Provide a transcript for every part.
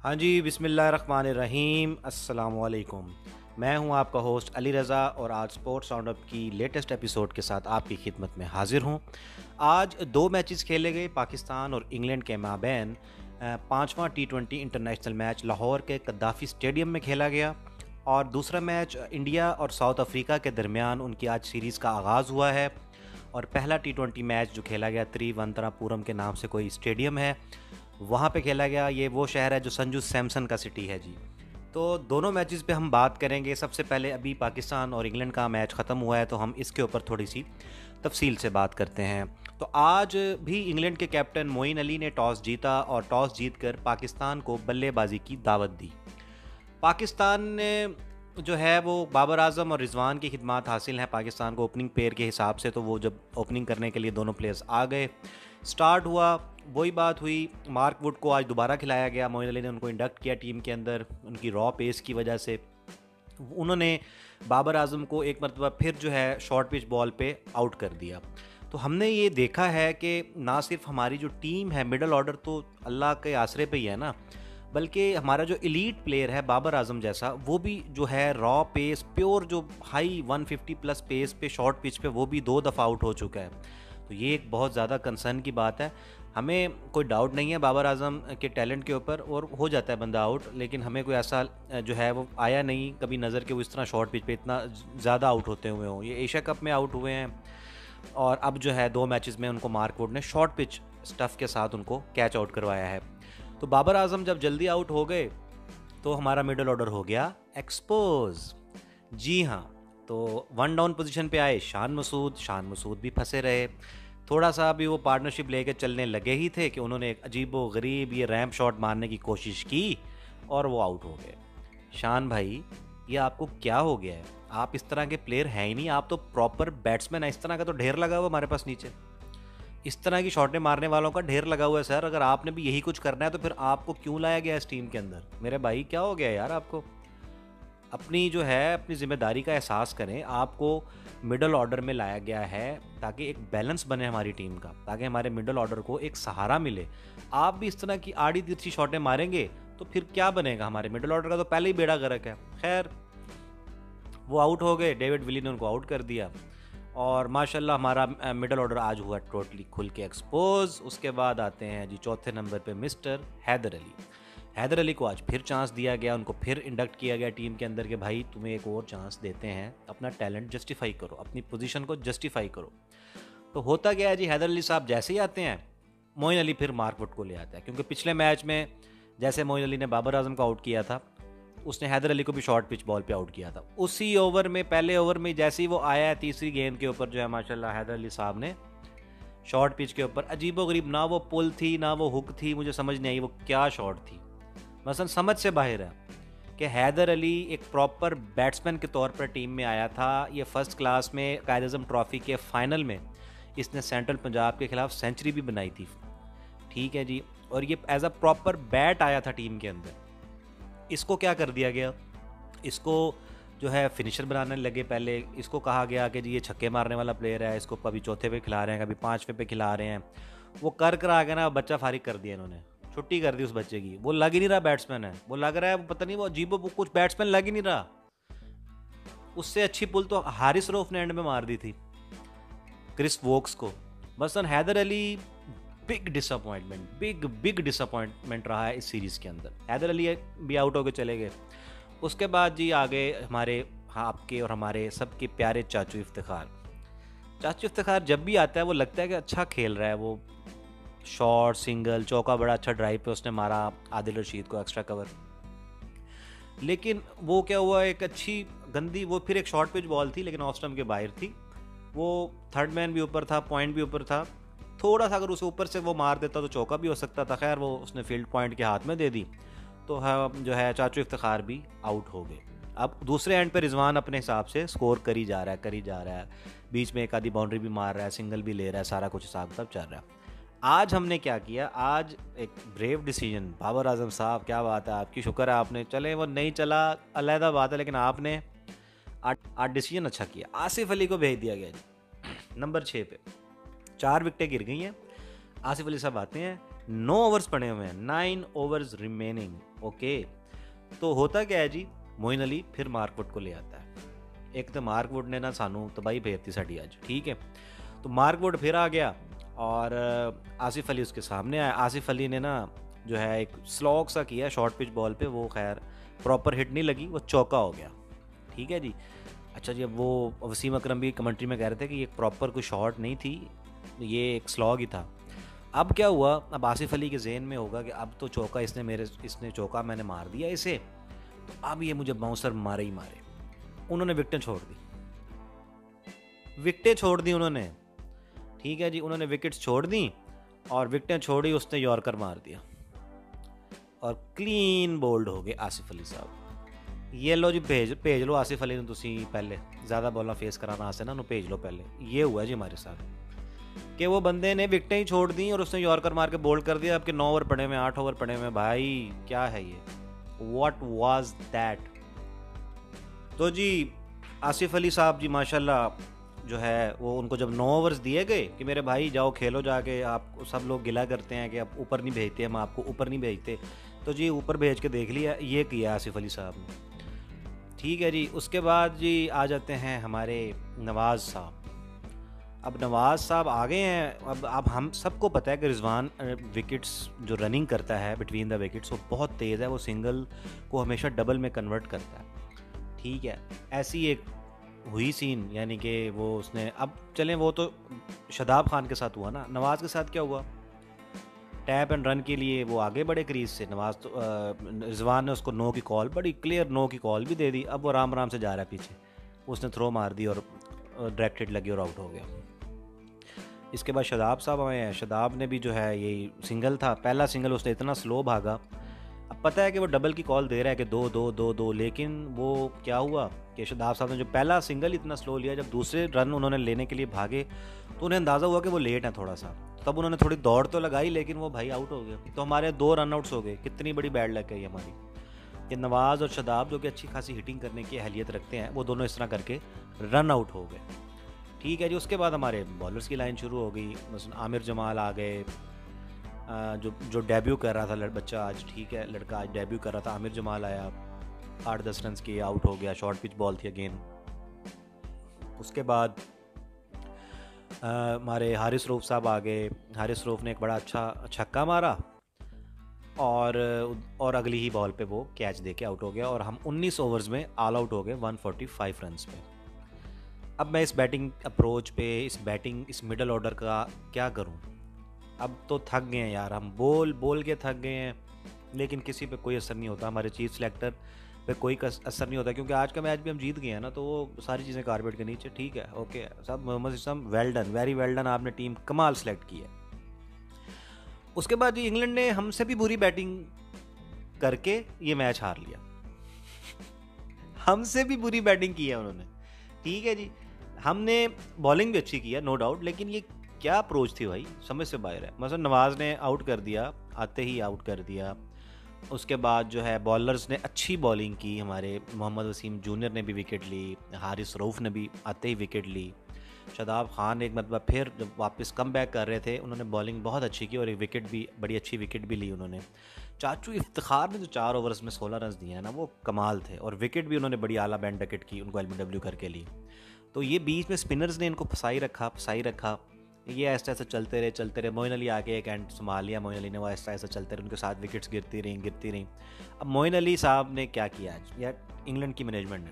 हाँ जी, बिस्मिल्लाहिर्रहमानिर्रहीम, अस्सलामुअलैकुम। मैं हूं आपका होस्ट अली रज़ा और आज स्पोर्ट्स राउंडअप की लेटेस्ट एपिसोड के साथ आपकी खिदमत में हाजिर हूं। आज दो मैचेस खेले गए पाकिस्तान और इंग्लैंड के माबैन। पाँचवां T20 इंटरनेशनल मैच लाहौर के कद्दाफ़ी स्टेडियम में खेला गया और दूसरा मैच इंडिया और साउथ अफ्रीका के दरमियान उनकी आज सीरीज़ का आगाज़ हुआ है। और पहला T20 मैच जो खेला गया त्रिवंतरापुरम के नाम से कोई स्टेडियम है, वहाँ पे खेला गया। ये वो शहर है जो संजू सैमसन का सिटी है जी। तो दोनों मैचेस पे हम बात करेंगे। सबसे पहले अभी पाकिस्तान और इंग्लैंड का मैच ख़त्म हुआ है तो हम इसके ऊपर थोड़ी सी तफसील से बात करते हैं। तो आज भी इंग्लैंड के कैप्टन मोइन अली ने टॉस जीता और टॉस जीतकर पाकिस्तान को बल्लेबाजी की दावत दी। पाकिस्तान ने जो है वो बाबर आजम और रिजवान की खिदमत हासिल हैं पाकिस्तान को ओपनिंग पेयर के हिसाब से। तो वो जब ओपनिंग करने के लिए दोनों प्लेयर्स आ गए, स्टार्ट हुआ, वही बात हुई। मार्क वुड को आज दोबारा खिलाया गया। मोइन अली ने उनको इंडक्ट किया टीम के अंदर उनकी रॉ पेस की वजह से। उन्होंने बाबर आजम को एक मरतबा फिर जो है शॉर्ट पिच बॉल पे आउट कर दिया। तो हमने ये देखा है कि ना सिर्फ हमारी जो टीम है मिडल ऑर्डर तो अल्लाह के आसरे पे ही है ना, बल्कि हमारा जो एलीट प्लेयर है बाबर आजम जैसा, वो भी जो है रॉ पेस प्योर जो हाई 150 प्लस पेस पे शॉर्ट पिच पे वो भी 2 दफ़ा आउट हो चुका है। तो ये एक बहुत ज़्यादा कंसर्न की बात है। हमें कोई डाउट नहीं है बाबर आजम के टैलेंट के ऊपर, और हो जाता है बंदा आउट, लेकिन हमें कोई ऐसा जो है वो आया नहीं कभी नज़र के वो इस तरह शॉर्ट पिच पे इतना ज़्यादा आउट होते हुए हों। ये एशिया कप में आउट हुए हैं और अब जो है 2 मैचेस में उनको मार्क वुड ने शॉर्ट पिच स्टफ़ के साथ उनको कैच आउट करवाया है। तो बाबर आजम जब जल्दी आउट हो गए तो हमारा मिडल ऑर्डर हो गया एक्सपोज। जी हाँ, तो 1 डाउन पोजीशन पे आए शान मसूद भी फंसे रहे। थोड़ा सा भी वो पार्टनरशिप लेके चलने लगे ही थे कि उन्होंने एक अजीबो गरीब ये रैम्प शॉट मारने की कोशिश की और वो आउट हो गए। शान भाई, ये आपको क्या हो गया है? आप इस तरह के प्लेयर हैं ही नहीं, आप तो प्रॉपर बैट्समैन है। इस तरह का तो ढेर लगा हुआ हमारे पास नीचे, इस तरह की शॉटें मारने वालों का ढेर लगा हुआ है सर। अगर आपने भी यही कुछ करना है तो फिर आपको क्यों लाया गया इस टीम के अंदर? मेरे भाई क्या हो गया यार आपको? अपनी जो है अपनी जिम्मेदारी का एहसास करें। आपको मिडल ऑर्डर में लाया गया है ताकि एक बैलेंस बने हमारी टीम का, ताकि हमारे मिडल ऑर्डर को एक सहारा मिले। आप भी इस तरह की आड़ी तिरछी शॉटें मारेंगे तो फिर क्या बनेगा? हमारे मिडल ऑर्डर का तो पहले ही बेड़ा गर्क है। खैर, वो आउट हो गए, डेविड विली ने उनको आउट कर दिया और माशाल्लाह हमारा मिडल ऑर्डर आज हुआ टोटली खुल के एक्सपोज। उसके बाद आते हैं जी चौथे नंबर पे मिस्टर हैदर अली। हैदर अली को आज फिर चांस दिया गया, उनको फिर इंडक्ट किया गया टीम के अंदर कि भाई तुम्हें एक और चांस देते हैं, अपना टैलेंट जस्टिफाई करो, अपनी पोजीशन को जस्टिफाई करो। तो होता क्या है जी, हैदर अली साहब जैसे ही आते हैं मोइन अली फिर मार्क वुड को ले आता है, क्योंकि पिछले मैच में जैसे मोइन अली ने बाबर आजम को आउट किया था, उसने हैदर अली को भी शॉर्ट पिच बॉल पे आउट किया था। उसी ओवर में, पहले ओवर में जैसे ही वो आया है तीसरी गेंद के ऊपर, जो है माशाल्लाह हैदर अली साहब ने शॉर्ट पिच के ऊपर अजीबोगरीब, ना वो पुल थी ना वो हुक थी, मुझे समझ नहीं आई वो क्या शॉट थी। मसलन समझ से बाहर है कि हैदर अली एक प्रॉपर बैट्समैन के तौर पर टीम में आया था। ये फर्स्ट क्लास में कायद अज़म ट्रॉफी के फाइनल में इसने सेंट्रल पंजाब के खिलाफ सेंचुरी भी बनाई थी, ठीक है जी। और ये एज अ प्रॉपर बैट आया था टीम के अंदर। इसको क्या कर दिया गया, इसको जो है फिनिशर बनाने लगे। पहले इसको कहा गया कि जी ये छक्के मारने वाला प्लेयर है, इसको कभी चौथे पे खिला रहे हैं, कभी 5वें पे खिला रहे हैं। वो कर आ गया ना, बच्चा फारिग कर दिया इन्होंने, छुट्टी कर दी उस बच्चे की। वो लग ही नहीं रहा बैट्समैन है, वो लग रहा है पता नहीं वो अजीबो कुछ बैट्समैन लग ही नहीं रहा। उससे अच्छी पुल तो हारिस रऊफ ने एंड में मार दी थी क्रिस वोक्स को। मसलन हैदर अली बिग डिसअपॉइंटमेंट रहा है इस सीरीज़ के अंदर। हैदर अली भी आउट होकर चले गए। उसके बाद जी आगे हमारे, हाँ, आपके और हमारे सबके प्यारे चाचू इफ्तिखार। चाचू इफ्तिखार जब भी आता है वो लगता है कि अच्छा खेल रहा है। वो शॉर्ट, सिंगल, चौका बड़ा अच्छा ड्राइव पे उसने मारा आदिल रशीद को एक्स्ट्रा कवर। लेकिन वो क्या हुआ, एक अच्छी गंदी, वो फिर एक शॉर्ट पिच बॉल थी लेकिन ऑफ स्टंप के बाहर थी। वो थर्ड मैन भी ऊपर था, पॉइंट भी ऊपर था। थोड़ा सा अगर उसे ऊपर से वो मार देता तो चौका भी हो सकता था। खैर, वो उसने फील्ड पॉइंट के हाथ में दे दी तो जो है चाचू इफ्तिखार भी आउट हो गए। अब दूसरे एंड पे रिजवान अपने हिसाब से स्कोर करी जा रहा है, बीच में एक आधी बाउंड्री भी मार रहा है, सिंगल भी ले रहा है, सारा कुछ हिसाब किताब चल रहा है। आज हमने क्या किया, आज एक ब्रेव डिसीजन, बाबर आजम साहब क्या बात है आपकी, शुक्र है आपने, चले वो नहीं चला अलहदा बात है, लेकिन आपने आज डिसीजन अच्छा किया। आसिफ अली को भेज दिया गया जी नंबर 6 पे। 4 विकेटें गिर गई हैं। आसिफ अली साहब आते हैं, 9 ओवर्स पड़े हुए हैं, 9 ओवर्स रिमेनिंग। ओके, तो होता क्या है जी, मोइन अली फिर मार्कवुड को ले आता है। एक तो मार्कवुड ने ना सानू तबाही भेजती साड़ी आज, ठीक है। तो मार्कवुड फिर आ गया और आसिफ अली उसके सामने आया। आसिफ अली ने ना जो है एक स्लॉग सा किया शॉर्ट पिच बॉल पे, वो खैर प्रॉपर हिट नहीं लगी, वो चौका हो गया, ठीक है जी। अच्छा जी, अब वो वसीम अकरम भी कमेंट्री में कह रहे थे कि ये प्रॉपर कोई शॉट नहीं थी, ये एक स्लॉग ही था। अब क्या हुआ, अब आसिफ अली के जहन में होगा कि अब तो चौका इसने चौका मैंने मार दिया इसे, तो अब ये मुझे बाउंसर मारे ही मारे। उन्होंने विकेटें छोड़ दी, विकेटें छोड़ दी उन्होंने, ठीक है जी। उन्होंने विकेट्स छोड़ दी और विकेटें छोड़ी, उसने यॉर्कर मार दिया और क्लीन बोल्ड हो गए आसिफ अली साहब। ये लो जी, भेज लो आसिफ अली ने, तुसी पहले ज़्यादा बॉल फेस कराना आसे ना, भेज लो पहले। ये हुआ जी हमारे साथ कि वो बंदे ने विकेटें ही छोड़ दी और उसने यॉर्कर मार के बोल्ड कर दिया। आपके 9 ओवर पड़े हुए, 8 ओवर पड़े हुए, भाई क्या है ये, व्हाट वाज दैट। तो जी आसिफ अली साहब जी माशाल्लाह जो है वो, उनको जब 9 ओवर्स दिए गए कि मेरे भाई जाओ खेलो जाके, आप सब लोग गिला करते हैं कि आप ऊपर नहीं भेजते, हम आपको ऊपर नहीं भेजते, तो जी ऊपर भेज के देख लिया, ये किया आसिफ अली साहब ने, ठीक है जी। उसके बाद जी आ जाते हैं हमारे नवाज़ साहब। अब नवाज़ साहब आ गए हैं। अब हम सबको पता है कि रिजवान विकेट्स जो रनिंग करता है बिटवीन द विकेट्स, वो बहुत तेज़ है, वो सिंगल को हमेशा डबल में कन्वर्ट करता है, ठीक है। ऐसी एक हुई सीन, यानी कि वो उसने, अब चलें वो तो शादाब खान के साथ हुआ ना, नवाज़ के साथ क्या हुआ, टैप एंड रन के लिए वो आगे बढ़े क्रीज से, नवाज तो रिजवान ने उसको नो की कॉल, बड़ी क्लियर नो की कॉल भी दे दी। अब वो आराम आराम से जा रहा है पीछे, उसने थ्रो मार दी और डायरेक्ट हिट लगी और आउट हो गया। इसके बाद शादाब साहब आए हैं। शादाब ने भी जो है यही सिंगल था, पहला सिंगल, उसने इतना स्लो भागा। अब पता है कि वो डबल की कॉल दे रहा है कि 2-2-2-2, लेकिन वो क्या हुआ कि शादाब साहब ने जो पहला सिंगल इतना स्लो लिया, जब दूसरे रन उन्होंने लेने के लिए भागे तो उन्हें अंदाज़ा हुआ कि वो लेट है थोड़ा सा, तब उन्होंने थोड़ी दौड़ तो लगाई, लेकिन वो भाई आउट हो गए। तो हमारे 2 रन आउट्स हो गए। कितनी बड़ी बैड लक है ये हमारी कि नवाज़ और शादाब जो कि अच्छी खासी हिटिंग करने की अहलियत रखते हैं, वो दोनों इस तरह करके रन आउट हो गए, ठीक है जी। उसके बाद हमारे बॉलर्स की लाइन शुरू हो गई। मसलन आमिर जमाल आ गए, जो डेब्यू कर रहा था बच्चा आज, ठीक है, लड़का आज डेब्यू कर रहा था, आमिर जमाल आया, 8-10 रन की आउट हो गया, शॉर्ट पिच बॉल थी अगेन। उसके बाद हमारे हारिस रऊफ साहब आ गए। हारिस रऊफ ने एक बड़ा अच्छा छक्का मारा और अगली ही बॉल पे वो कैच दे के आउट हो गया और हम 19 ओवर्स में ऑल आउट हो गए 145 रन्स पे। अब मैं इस बैटिंग अप्रोच पे, इस मिडल ऑर्डर का क्या करूं? अब तो थक गए हैं यार, हम बोल के थक गए हैं, लेकिन किसी पे कोई असर नहीं होता, हमारे चीफ सेलेक्टर पे कोई असर नहीं होता, क्योंकि आज का मैच भी हम जीत गए हैं ना, तो वो सारी चीज़ें कारपेट के नीचे, ठीक है, ओके सब। Mohammad Islam well done, very well done, आपने टीम कमाल सेलेक्ट की है। उसके बाद जी इंग्लैंड ने हमसे भी बुरी बैटिंग करके ये मैच हार लिया। हमसे भी बुरी बैटिंग की है उन्होंने, ठीक है जी। हमने बॉलिंग भी अच्छी की है नो डाउट, लेकिन ये क्या अप्रोच थी भाई, समझ से बाहर है। मतलब नवाज़ ने आउट कर दिया, आते ही आउट कर दिया। उसके बाद जो है बॉलर्स ने अच्छी बॉलिंग की, हमारे मोहम्मद वसीम जूनियर ने भी विकेट ली, हारिस रऊफ ने भी आते ही विकेट ली, शादाब खान एक मतलब फिर जब वापस कम बैक कर रहे थे, उन्होंने बॉलिंग बहुत अच्छी की और एक विकेट भी, बड़ी अच्छी विकेट भी ली उन्होंने। चाचू इफ्तिखार ने जो 4 ओवर्स में 16 रन दिए हैं ना, वो कमाल थे, और विकेट भी उन्होंने बड़ी आला बैंड विकेट की, उनको LBW करके ली। तो ये बीच में स्पिनर्स ने इनको फंसाई रखा, ये ऐसा ऐसा चलते रहे। मोइन अली आके एक एंड संभाल लिया, मोइन अली ने, वो ऐसा चलते रहे, उनके साथ विकेट्स गिरती रहीं। अब मोइन अली साहब ने क्या किया आज यार, इंग्लैंड की मैनेजमेंट ने,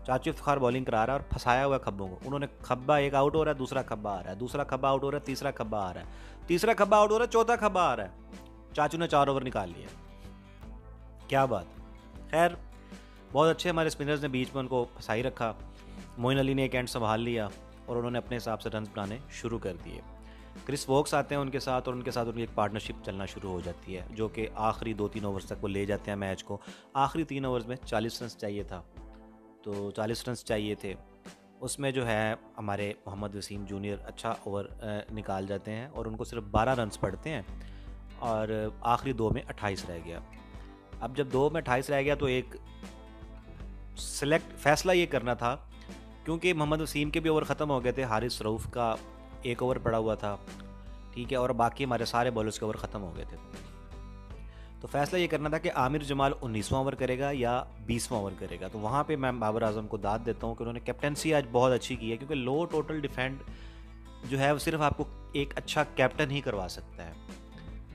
चाचू इफ्तिखार बॉलिंग करा रहा है और फंसाया हुआ खब्बों को। उन्होंने खब्बा एक आउट हो रहा है, दूसरा खब्बा आ रहा है, दूसरा खब्बा आउट हो रहा है, तीसरा खब्बा आ रहा है, तीसरा खब्बा आउट हो रहा है, चौथा खब्बा आ रहा है। चाचू ने 4 ओवर निकाल लिया, क्या बात। खैर बहुत अच्छे हमारे स्पिनर्स ने बीच में उनको फंसाई रखा। मोइन अली ने एक एंड संभाल लिया और उन्होंने अपने हिसाब से रन बनाने शुरू कर दिए। क्रिस वोक्स आते हैं उनके साथ, और उनके साथ उनकी एक पार्टनरशिप चलना शुरू हो जाती है, जो कि आखिरी 2-3 ओवर्स तक वो ले जाते हैं मैच को। आखिरी 3 ओवर्स में 40 रन चाहिए था, तो 40 रन चाहिए थे, उसमें जो है हमारे मोहम्मद वसीम जूनियर अच्छा ओवर निकाल जाते हैं और उनको सिर्फ 12 रन पड़ते हैं, और आखिरी 2 में 28 रह गया। अब जब 2 में 28 रह गया तो एक फैसला ये करना था, क्योंकि मोहम्मद वसीम के भी ओवर ख़त्म हो गए थे, हारिस रऊफ का 1 ओवर पड़ा हुआ था, ठीक है, और बाकी हमारे सारे बॉलर्स के ओवर ख़त्म हो गए थे। तो फैसला ये करना था कि आमिर जमाल 19वां ओवर करेगा या 20वां ओवर करेगा। तो वहाँ पे मैं बाबर आजम को दाद देता हूँ कि उन्होंने कैप्टनसी आज बहुत अच्छी की है, क्योंकि लो टोटल डिफेंड जो है वो सिर्फ आपको एक अच्छा कैप्टन ही करवा सकता है।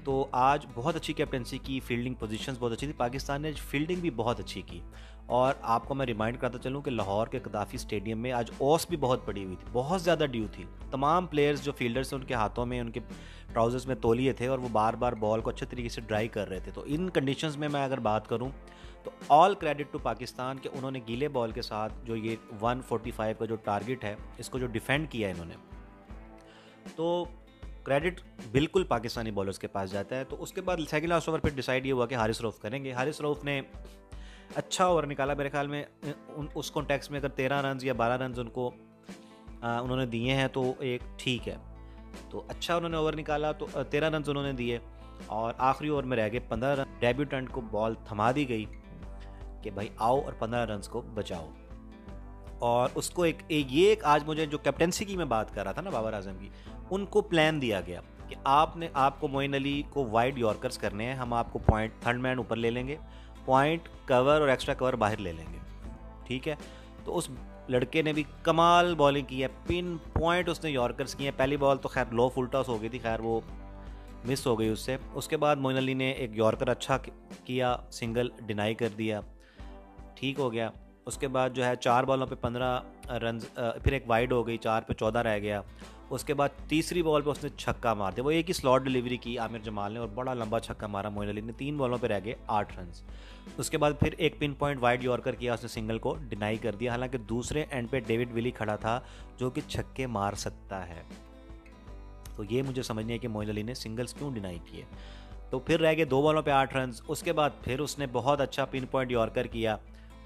तो आज बहुत अच्छी कैप्टनसी की, फील्डिंग पोजीशंस बहुत अच्छी थी, पाकिस्तान ने फील्डिंग भी बहुत अच्छी की। और आपको मैं रिमाइंड कराता चलूँ कि लाहौर के कदाफ़ी स्टेडियम में आज ओस भी बहुत पड़ी हुई थी, बहुत ज़्यादा ड्यू थी। तमाम प्लेयर्स जो फील्डर्स थे उनके हाथों में, उनके ट्राउजर्स में तौलिए थे और वो बार बार बॉल को अच्छे तरीके से ड्राई कर रहे थे। तो इन कंडीशंस में मैं अगर बात करूँ तो ऑल क्रेडिट टू पाकिस्तान कि उन्होंने गीले बॉल के साथ जो ये 145 का जो टारगेट है, इसको जो डिफेंड किया है इन्होंने, तो क्रेडिट बिल्कुल पाकिस्तानी बॉलर्स के पास जाता है। तो उसके बाद सेकंड लास्ट ओवर पे डिसाइड ये हुआ कि हारिस रऊफ करेंगे। हारिस रऊफ ने अच्छा ओवर निकाला, मेरे ख्याल में उस कॉन्टेक्स्ट में अगर 13 रन या 12 रन उनको उन्होंने दिए हैं तो एक ठीक है। तो अच्छा उन्होंने ओवर निकाला, तो 13 रन उन्होंने दिए और आखिरी ओवर में रह गए 15 रन। डेब्यूटेंट को बॉल थमा दी गई कि भाई आओ और 15 रन को बचाओ। और उसको एक आज मुझे जो कैप्टनसी की मैं बात कर रहा था ना बाबर आजम की, उनको प्लान दिया गया कि आपको मोइन अली को वाइड यॉर्कर्स करने हैं, हम आपको पॉइंट थर्ड मैन ऊपर ले लेंगे, पॉइंट कवर और एक्स्ट्रा कवर बाहर ले लेंगे, ठीक है। तो उस लड़के ने भी कमाल बॉलिंग की है, पिन पॉइंट उसने यॉर्कर्स किए हैं। पहली बॉल तो खैर लो फुल टॉस हो गई थी, खैर वो मिस हो गई उससे। उसके बाद मोइन अली ने एक यॉर्कर अच्छा किया, सिंगल डिनाई कर दिया, ठीक हो गया। उसके बाद जो है 4 बॉलों पे 15 रन, फिर एक वाइड हो गई, 4 पे 14 रह गया। उसके बाद तीसरी बॉल पे उसने छक्का मार दिया, वो एक ही स्लॉट डिलीवरी की आमिर जमाल ने और बड़ा लंबा छक्का मारा मोइन अली ने। 3 बॉलों पे रह गए 8 रन। उसके बाद फिर एक पिन पॉइंट वाइड यॉर्कर किया, उसने सिंगल को डिनाई कर दिया। हालांकि दूसरे एंड पे डेविड विली खड़ा था जो कि छक्के मार सकता है। तो ये मुझे समझ नहीं है कि मोइन अली ने सिंगल्स क्यों डिनाई किए। तो फिर रह गए 2 बॉलों पे 8 रन। उसके बाद फिर उसने बहुत अच्छा पिन पॉइंट यॉर्कर किया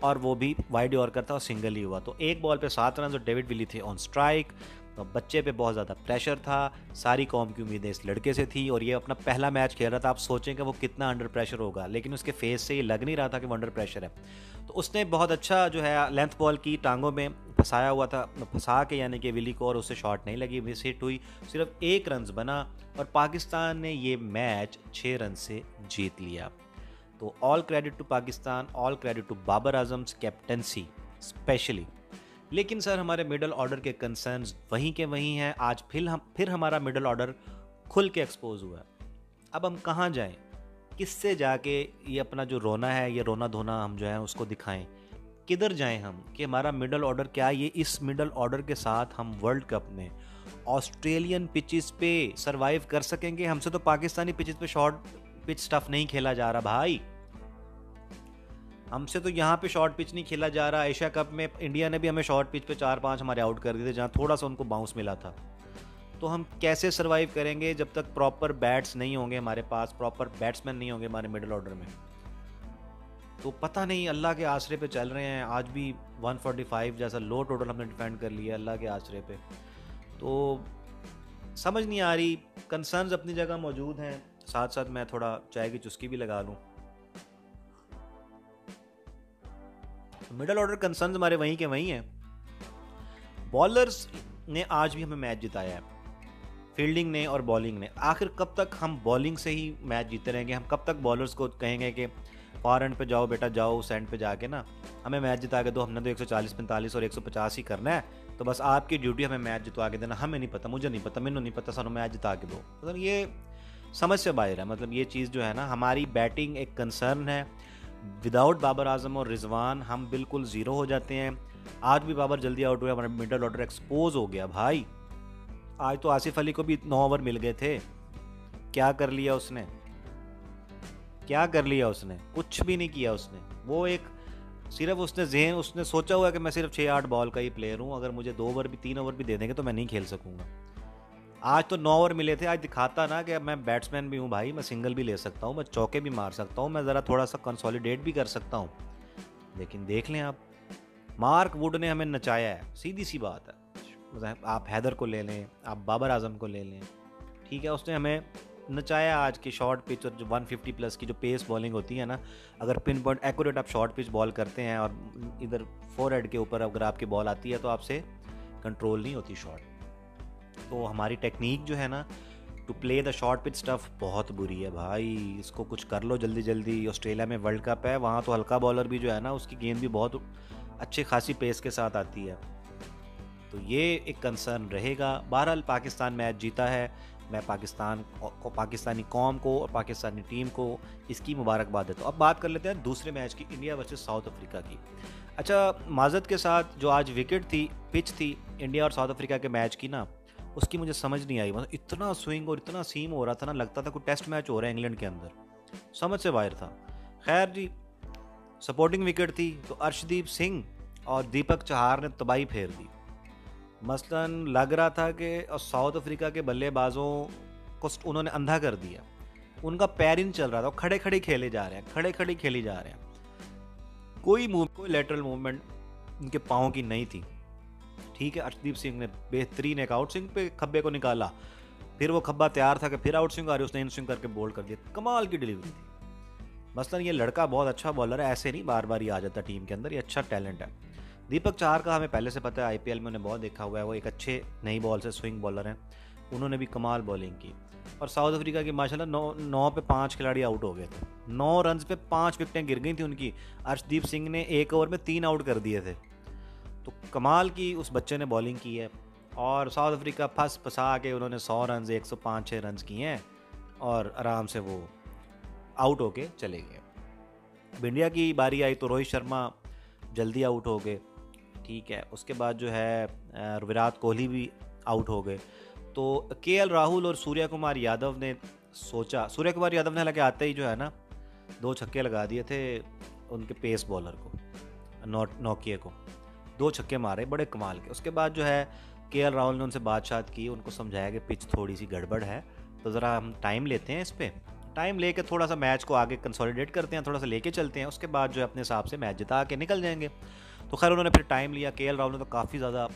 और वो भी वाइड यॉर्कर था और सिंगल ही हुआ। तो एक बॉल पे 7 रन और डेविड विली थे ऑन स्ट्राइक। तो बच्चे पे बहुत ज़्यादा प्रेशर था, सारी कौम की उम्मीदें इस लड़के से थी और ये अपना पहला मैच खेल रहा था। आप सोचें कि वो कितना अंडर प्रेशर होगा, लेकिन उसके फेस से ये लग नहीं रहा था कि वो अंडर प्रेशर है। तो उसने बहुत अच्छा जो है लेंथ बॉल की, टांगों में फंसाया हुआ था, फंसा के यानी कि विली को, और उससे शॉट नहीं लगी, मिस हिट हुई, सिर्फ 1 रन बना और पाकिस्तान ने ये मैच 6 रन से जीत लिया। तो all credit to Pakistan, all credit to Babar Azam's captaincy specially. लेकिन सर हमारे मिडल ऑर्डर के कंसर्न्स वहीं के वहीं हैं। आज फिर हमारा मिडल ऑर्डर खुल के एक्सपोज हुआ है। अब हम कहाँ जाएं, किससे जाके ये अपना जो रोना है, ये रोना धोना हम जो है उसको दिखाएं, किधर जाएं हम कि हमारा मिडल ऑर्डर क्या, ये इस मिडल ऑर्डर के साथ हम वर्ल्ड कप में ऑस्ट्रेलियन पिचेस पे सरवाइव कर सकेंगे? हमसे तो पाकिस्तानी पिचेस पे शॉर्ट पिच स्टफ नहीं खेला जा रहा भाई, हमसे तो यहाँ पे शॉर्ट पिच नहीं खेला जा रहा। एशिया कप में इंडिया ने भी हमें शॉर्ट पिच पे 4-5 हमारे आउट कर दिए थे, जहाँ थोड़ा सा उनको बाउंस मिला था। तो हम कैसे सरवाइव करेंगे जब तक प्रॉपर बैट्स नहीं होंगे हमारे पास, प्रॉपर बैट्समैन नहीं होंगे हमारे मिडिल ऑर्डर में? तो पता नहीं, अल्लाह के आसरे पे चल रहे हैं। आज भी 145 जैसा लो टोटल हमने डिफेंड कर लिया अल्लाह के आसरे पे। तो समझ नहीं आ रही, कंसर्न्स अपनी जगह मौजूद हैं, साथ साथ मैं थोड़ा चाय की चुस्की भी लगा लूँ। मिडल ऑर्डर कंसर्न्स हमारे वहीं के वहीं हैं। बॉलर्स ने आज भी हमें मैच जिताया है, फील्डिंग ने और बॉलिंग ने। आखिर कब तक हम बॉलिंग से ही मैच जीते रहेंगे? हम कब तक बॉलर्स को कहेंगे कि फार एंड पे जाओ बेटा, जाओ उस एंड पे जाके ना हमें मैच जिता के दो, हमने तो 140, 45 और 150 ही करना है, तो बस आपकी ड्यूटी हमें मैच जितवा के देना। हमें नहीं पता, मुझे नहीं पता, मैंने नहीं पता, सानू मैच जिता के दो। मतलब ये समझ से बाहर है। मतलब ये चीज़ जो है ना, हमारी बैटिंग एक कंसर्न है। विदाउट बाबर आजम और रिजवान हम बिल्कुल ज़ीरो हो जाते हैं। आज भी बाबर जल्दी आउट हुआ, हमारा मिडल ऑर्डर एक्सपोज हो गया भाई। आज तो आसिफ अली को भी 9 ओवर मिल गए थे, क्या कर लिया उसने? क्या कर लिया उसने? कुछ भी नहीं किया उसने। वो एक सिर्फ उसने सोचा हुआ कि मैं सिर्फ 6-8 बॉल का ही प्लेयर हूँ, अगर मुझे 2 ओवर भी 3 ओवर भी दे देंगे तो मैं नहीं खेल सकूंगा। आज तो 9 ओवर मिले थे, आज दिखाता ना कि मैं बैट्समैन भी हूँ भाई, मैं सिंगल भी ले सकता हूँ, मैं चौके भी मार सकता हूँ, मैं ज़रा थोड़ा सा कंसोलिडेट भी कर सकता हूँ। लेकिन देख लें आप, मार्क वुड ने हमें नचाया है, सीधी सी बात है। आप हैदर को ले लें, आप बाबर आजम को ले लें, ठीक है, उसने हमें नचाया आज की शॉर्ट पिच और जो 150 प्लस की जो पेस बॉलिंग होती है ना, अगर पिन पॉइंट एक्यूरेट आप शॉर्ट पिच बॉल करते हैं और इधर फोरहेड के ऊपर अगर आपकी बॉल आती है तो आपसे कंट्रोल नहीं होती शॉट। तो हमारी टेक्निक जो है ना, to play the short pitch stuff बहुत बुरी है भाई, इसको कुछ कर लो जल्दी जल्दी। ऑस्ट्रेलिया में वर्ल्ड कप है, वहाँ तो हल्का बॉलर भी जो है ना उसकी गेंद भी बहुत अच्छी खासी पेस के साथ आती है, तो ये एक कंसर्न रहेगा। बहरहाल पाकिस्तान मैच जीता है, मैं पाकिस्तानी कौम को और पाकिस्तानी टीम को इसकी मुबारकबाद देता हूँ। अब बात कर लेते हैं दूसरे मैच की, इंडिया वर्सेस साउथ अफ्रीका की। अच्छा, माजरत के साथ जो आज विकेट थी, पिच थी इंडिया और साउथ अफ्रीका के मैच की ना, उसकी मुझे समझ नहीं आई। मतलब इतना स्विंग और इतना सीम हो रहा था ना, लगता था कोई टेस्ट मैच हो रहा है इंग्लैंड के अंदर, समझ से बाहर था। खैर जी, सपोर्टिंग विकेट थी तो अर्शदीप सिंह और दीपक चहार ने तबाही फेर दी। मसलन लग रहा था कि साउथ अफ्रीका के बल्लेबाजों को उन्होंने अंधा कर दिया, उनका पैर ही नहीं चल रहा था, खड़े खड़े खेले जा रहे हैं, खड़े खड़े खेली जा रहे हैं, कोई लेटरल मूवमेंट उनके पाँव की नहीं थी। ठीक है, अर्शदीप सिंह ने बेहतरीन एक आउट स्विंग पे खब्बे को निकाला, फिर वो खब्बा तैयार था कि फिर आउट स्विंग आ रही, उसने इन स्विंग करके बोल्ड कर दिया, कमाल की डिलीवरी थी। मसलन ये लड़का बहुत अच्छा बॉलर है, ऐसे नहीं बार बार ही आ जाता टीम के अंदर, ये अच्छा टैलेंट है। दीपक चहार का हमें पहले से पता है, आईपीएल में उन्हें बहुत देखा हुआ है, वो एक अच्छे नई बॉल से स्विंग बॉलर हैं, उन्होंने भी कमाल बॉलिंग की। और साउथ अफ्रीका की माशाल्लाह 9 पे 5 खिलाड़ी आउट हो गए थे, 9 रन पे 5 विकेटें गिर गई थी उनकी। अर्शदीप सिंह ने 1 ओवर में 3 आउट कर दिए थे, तो कमाल की उस बच्चे ने बॉलिंग की है। और साउथ अफ्रीका फंसा के उन्होंने 100 रन 105-6 रन किए हैं और आराम से वो आउट होके चले गए। अब इंडिया की बारी आई तो रोहित शर्मा जल्दी आउट हो गए, ठीक है। उसके बाद जो है विराट कोहली भी आउट हो गए, तो केएल राहुल और सूर्य कुमार यादव ने सोचा, सूर्य कुमार यादव ने हालांकि आते ही जो है ना 2 छक्के लगा दिए थे उनके पेस बॉलर को, नोकिया को 2 छक्के मारे बड़े कमाल के। उसके बाद जो है केएल राहुल ने उनसे बातचीत की, उनको समझाया कि पिच थोड़ी सी गड़बड़ है, तो ज़रा हम टाइम लेते हैं, इस पर टाइम लेके थोड़ा सा मैच को आगे कंसोलिडेट करते हैं, थोड़ा सा लेके चलते हैं, उसके बाद जो है अपने हिसाब से मैच जिता के निकल जाएंगे। तो खैर उन्होंने फिर टाइम लिया, केएल राहुल ने तो काफ़ी ज़्यादा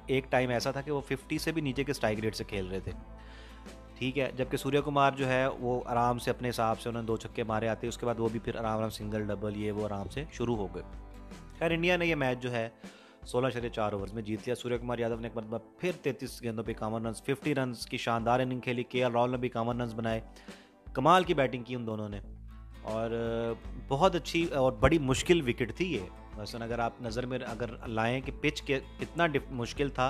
एक टाइम ऐसा था कि वो 50 से भी नीचे के स्ट्राइक रेट से खेल रहे थे, ठीक है। जबकि सूर्य कुमार जो है वो आराम से अपने हिसाब से उन्होंने 2 छक्के मारे आते, उसके बाद वो भी फिर आराम सिंगल डबल ये वो आराम से शुरू हो गए। खैर इंडिया ने ये मैच जो है 16.4 ओवर्स में जीत लिया। सूर्य कुमार यादव ने एक मतलब फिर 33 गेंदों पे 51 रन, 50 रन की शानदार इनिंग खेली। केएल राहुल ने भी 51 रन बनाए, कमाल की बैटिंग की उन दोनों ने, और बहुत अच्छी और बड़ी मुश्किल विकेट थी ये। वैसे अगर आप नज़र में अगर लाएं कि पिच के कितना मुश्किल था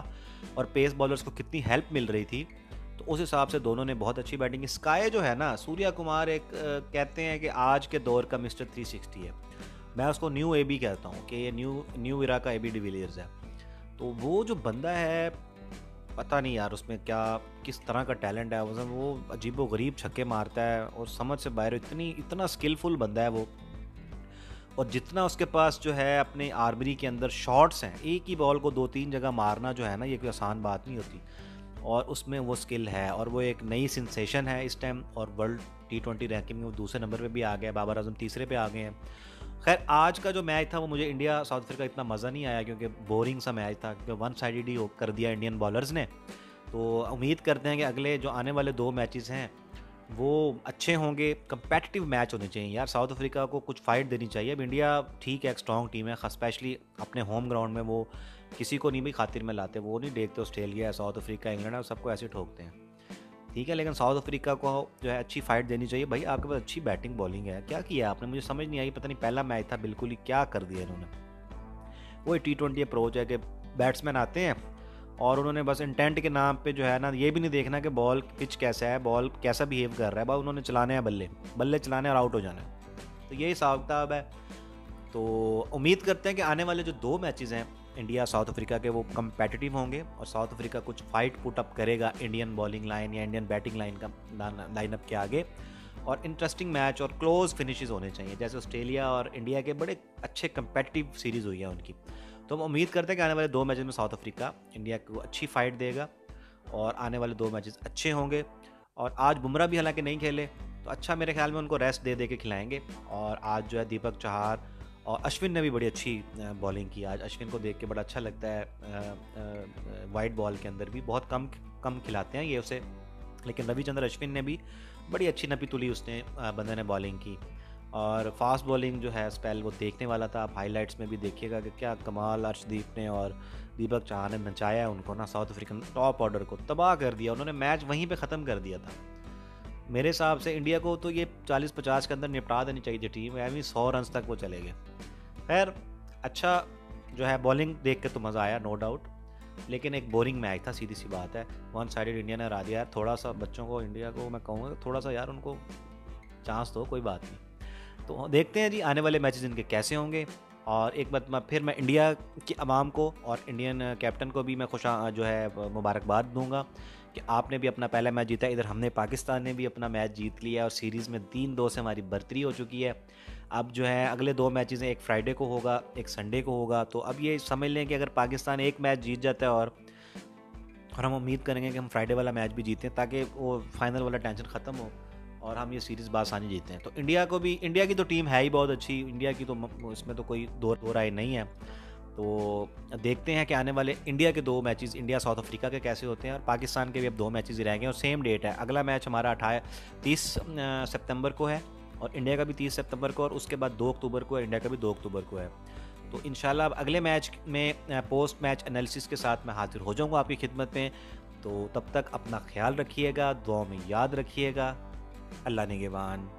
और पेस बॉलर्स को कितनी हेल्प मिल रही थी, तो उस हिसाब से दोनों ने बहुत अच्छी बैटिंग की। स्काई जो है ना, सूर्य कुमार एक कहते हैं कि आज के दौर का मिस्टर 360 है, मैं उसको न्यू एबी कहता हूँ कि ये न्यू इरा का एबी डिविलियर्स है। तो वो जो बंदा है, पता नहीं यार उसमें क्या किस तरह का टैलेंट है, वो अजीबो गरीब छक्के मारता है और समझ से बाहर, इतना स्किलफुल बंदा है वो। और जितना उसके पास जो है अपने आर्मरी के अंदर शॉट्स हैं, एक ही बॉल को 2-3 जगह मारना जो है ना, ये कोई आसान बात नहीं होती, और उसमें वो स्किल है, और वो एक नई सेंसेशन है इस टाइम, और वर्ल्ड T20 रैंकिंग में वो दूसरे नंबर पे भी आ गया, बाबर आजम तीसरे पे आ गए हैं। खैर आज का जो मैच था वो मुझे इंडिया साउथ अफ्रीका इतना मज़ा नहीं आया, क्योंकि बोरिंग सा मैच था, क्योंकि 1 साइडेड ही कर दिया इंडियन बॉलर्स ने। तो उम्मीद करते हैं कि अगले जो आने वाले 2 मैचेस हैं वो अच्छे होंगे, कंपेटिटिव मैच होने चाहिए यार। साउथ अफ्रीका को कुछ फाइट देनी चाहिए। अब इंडिया ठीक है, एक स्ट्रॉन्ग टीम है, स्पेशली अपने होम ग्राउंड में वो किसी को नहीं भी खातिर में लाते, वो नहीं देखते ऑस्ट्रेलिया, साउथ अफ्रीका, इंग्लैंड है, सबको ऐसे ठोकते हैं, ठीक है। लेकिन साउथ अफ्रीका को जो है अच्छी फाइट देनी चाहिए। भाई आपके पास अच्छी बैटिंग बॉलिंग है, क्या किया आपने, मुझे समझ नहीं आई, पता नहीं पहला मैच था, बिल्कुल ही क्या कर दिया इन्होंने। वही T20 अप्रोच है कि बैट्समैन आते हैं और उन्होंने बस इंटेंट के नाम पे जो है ना, ये भी नहीं देखना कि बॉल पिच कैसा है, बॉल कैसा बिहेव कर रहा है, बस उन्होंने चलाने हैं बल्ले चलाने और आउट हो जाना है, तो यही हिसाब किताब है। तो उम्मीद करते हैं कि आने वाले जो 2 मैचेस हैं इंडिया साउथ अफ्रीका के, वो कम्पेटिटिव होंगे और साउथ अफ्रीका कुछ फाइट पुट अप करेगा इंडियन बॉलिंग लाइन या इंडियन बैटिंग लाइनअप के आगे, और इंटरेस्टिंग मैच और क्लोज फिनिशेस होने चाहिए, जैसे ऑस्ट्रेलिया और इंडिया के बड़े अच्छे कम्पेटिटिव सीरीज़ हुई है उनकी। तो हम उम्मीद करते हैं कि आने वाले 2 मैचेस में साउथ अफ्रीका इंडिया को अच्छी फाइट देगा और आने वाले 2 मैचेस अच्छे होंगे। और आज बुमराह भी हालांकि नहीं खेले, तो अच्छा मेरे ख्याल में उनको रेस्ट दे के खिलाएंगे। और आज जो है दीपक चहार और अश्विन ने भी बड़ी अच्छी बॉलिंग की। आज अश्विन को देख के बड़ा अच्छा लगता है, वाइट बॉल के अंदर भी बहुत कम खिलाते हैं ये उसे, लेकिन रविचंद्र अश्विन ने भी बड़ी अच्छी नपी तुली उसने बंदे ने बॉलिंग की। और फास्ट बॉलिंग जो है स्पेल वो देखने वाला था। आप हाइलाइट्स में भी देखिएगा कि क्या कमाल अर्शदीप ने और दीपक चाहर ने नचाया उनको ना, साउथ अफ्रीकन टॉप ऑर्डर को तबाह कर दिया उन्होंने, मैच वहीं पे ख़त्म कर दिया था। मेरे हिसाब से इंडिया को तो ये 40-50 के अंदर निपटा देनी चाहिए थी टीम, यानी 100 रन तक वो चले गए। खैर अच्छा जो है बॉलिंग देख के तो मज़ा आया नो डाउट, लेकिन एक बोरिंग मैच था, सीधी सी बात है। वन साइडेड इंडिया ने हरा दिया यार। थोड़ा सा बच्चों को, इंडिया को मैं कहूँगा थोड़ा सा यार उनको चांस दो, कोई बात नहीं। तो देखते हैं जी आने वाले मैचेस इनके कैसे होंगे। और एक बात मैं इंडिया की आवाम को और इंडियन कैप्टन को भी मैं जो है मुबारकबाद दूंगा कि आपने भी अपना पहला मैच जीता। इधर हमने, पाकिस्तान ने भी अपना मैच जीत लिया और सीरीज़ में 3-2 से हमारी बढ़तरी हो चुकी है। अब जो है अगले 2 मैचेस हैं, एक फ्राइडे को होगा, एक संडे को होगा। तो अब ये समझ लें कि अगर पाकिस्तान एक मैच जीत जाता है और हम उम्मीद करेंगे कि हम फ्राइडे वाला मैच भी जीतें ताकि वो फाइनल वाला टेंशन ख़त्म हो और हम ये सीरीज़ बासानी जीते हैं। तो इंडिया की तो टीम है ही बहुत अच्छी, इंडिया की तो इसमें तो कोई दो राय नहीं है। तो देखते हैं कि आने वाले इंडिया के 2 मैचेस, इंडिया साउथ अफ्रीका के कैसे होते हैं, और पाकिस्तान के भी अब 2 मैचेस ही रह गए और सेम डेट है। अगला मैच हमारा 30 सितंबर को है और इंडिया का भी 30 सितंबर को, और उसके बाद 2 अक्टूबर को है, इंडिया का भी 2 अक्टूबर को है। तो इंशाल्लाह अब अगले मैच में पोस्ट मैच एनालिसिस के साथ मैं हाजिर हो जाऊंगा आपकी खिदमत में। तो तब तक अपना ख्याल रखिएगा, दुआ में याद रखिएगा। अल्लाह निगहबान।